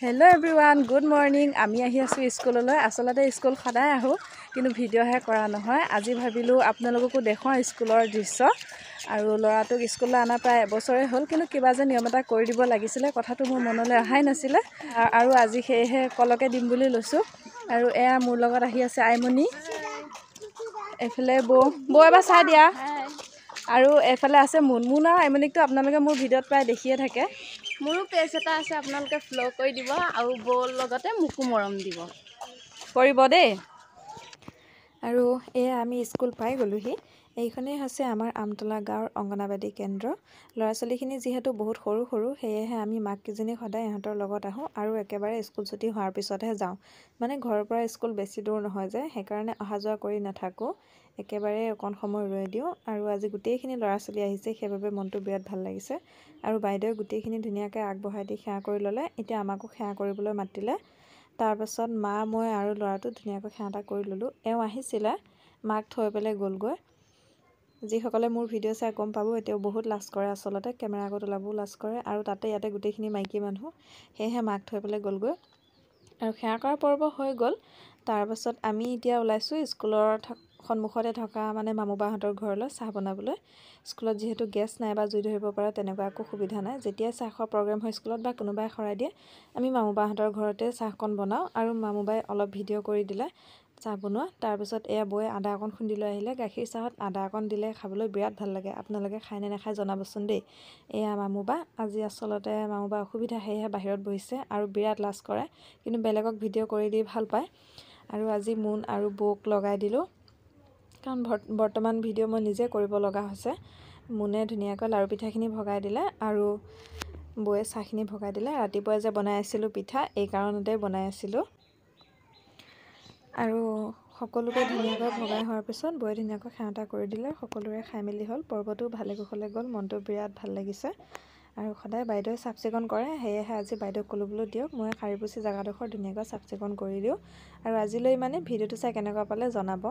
Hello everyone, good morning. আমি আহি আছো স্কুললৈ। আসলতে স্কুল সদায় আহো কিন্তু ভিডিওহে কৰা নহয়। আজি ভাবিলো আপোনালোককো দেখাও স্কুলৰ দৃশ্য আৰু লৰাটোক স্কুললৈ আনা প্ৰায় এবছৰে হ'ল কিন্তু কিবা যে নিয়ম এটা কৰি দিব লাগিছিলে কথাটো মোৰ মনলৈ অহাই নাছিলে আৰু আজি সেয়েহে কলকে দিম বুলি লৈছো আৰু এয়া মোৰ লগত আহি আছে আইমনি এফালে বৌ এবাৰ চাই দিয়া আৰু এফালে আছে মুনমুন আৰু আইমনিকটো আপোনালোকে মোৰ ভিডিঅ'ত প্ৰায় দেখিয়ে থাকে মোৰো পেজ এটা আছে আপোনালোকে ফলো কৰি দিব আৰু বল লগতে মুকু মৰম দিব কৰিব দেই আৰু এয়া আমি স্কুল পাই গলোহি এইখনেই হৈছে আমাৰ আমতলা গাঁৱৰ অংগনাবাদী কেন্দ্ৰ ল'ৰা ছোৱালীখিনি যিহেতু বহুত সৰু সৰু সেয়েহে আমি মাককেইজনী সদায় ইহঁতৰ লগত আহোঁ আৰু একেবাৰে স্কুল ছুটি হোৱাৰ পিছতহে যাওঁ মানে ঘৰৰ পৰা স্কুল বেছি দূৰ নহয় যে সেইকাৰণে অহা যোৱা কৰি নাথাকোঁ একেবাৰে অকণ সময় ৰৈ দিওঁ আৰু আজি গোটেইখিনি ল'ৰা ছোৱালী আহিছে সেইবাবে মনটো বিৰাট ভাল লাগিছে আৰু বাইদেৱে গোটেইখিনি ধুনীয়াকৈ আগবঢ়াই দি সেৱা কৰি ল'লে এতিয়া আমাকো সেৱা কৰিবলৈ মাতিলে তাৰপাছত মা মই আৰু ল'ৰাটো ধুনীয়াকৈ সেৱা এটা কৰি ল'লোঁ এওঁ আহিছিলে মাক থৈ পেলাই গ'লগৈ যিসকলে মোৰ ভিডিঅ' চাই গম পাব এতিয়াও বহুত লাজ কৰে আচলতে কেমেৰা আগত ওলাবও লাজ কৰে আৰু তাতে ইয়াতে গোটেইখিনি মাইকী মানুহ সেয়েহে মাক থৈ পেলাই গ'লগৈ আৰু সেৱা কৰা পৰ্ব হৈ গ'ল তাৰপাছত আমি এতিয়া ওলাইছোঁ স্কুলৰ সন্মুখতে থকা মানে মামুবাহঁতৰ ঘৰলৈ চাহ বনাবলৈ স্কুলত যিহেতু গেছ নাই বা জুই ধৰিব পাৰে তেনেকুৱা একো সুবিধা নাই যেতিয়াই চাহ খোৱা প্ৰগ্ৰেম হয় স্কুলত বা কোনোবাই শৰাই দিয়ে আমি মামুবাহঁতৰ ঘৰতে চাহকণ বনাওঁ আৰু মামুবাই অলপ ভিডিঅ' কৰি দিলে চাহ বনোৱা তাৰপিছত এয়া বৌয়ে আদা অকণ খুন্দি লৈ আহিলে গাখীৰ চাহত আদা অকণ দিলে খাবলৈ বিৰাট ভাল লাগে আপোনালোকে খায় নে নাখায় জনাবচোন দেই এয়া মামুবা আজি আচলতে মামুবা অসুবিধা সেয়েহে বাহিৰত বহিছে আৰু বিৰাট লাজ কৰে কিন্তু বেলেগক ভিডিঅ' কৰি দি ভাল পায় আৰু আজি মুন আৰু বৌক লগাই দিলোঁ কাৰণ বৰ্তমান ভিডিঅ' মই নিজে কৰিব লগা হৈছে মুনে ধুনীয়াকৈ লাড়ু পিঠাখিনি ভগাই দিলে আৰু বৌয়ে চাহখিনি ভগাই দিলে ৰাতিপুৱাই যে বনাই আছিলোঁ পিঠা এই কাৰণতে বনাই আছিলোঁ আৰু সকলোকে ধুনীয়াকৈ ভগাই হোৱাৰ পিছত বৌয়ে ধুনীয়াকৈ সেৱা এটা কৰি দিলে সকলোৰে খাই মেলি হ'ল পৰ্বটো ভালে কুশলে গ'ল মনটো বিৰাট ভাল লাগিছে আৰু সদায় বাইদেৱে চাফ চিকুণ কৰে সেয়েহে আজি বাইদেউক ক'লোঁ বোলো দিয়ক মই সাৰি পুচি জেগাডোখৰ ধুনীয়াকৈ চাফ চিকুণ কৰি দিওঁ আৰু আজিলৈ মানে ভিডিঅ'টো চাই কেনেকুৱা পালে জনাব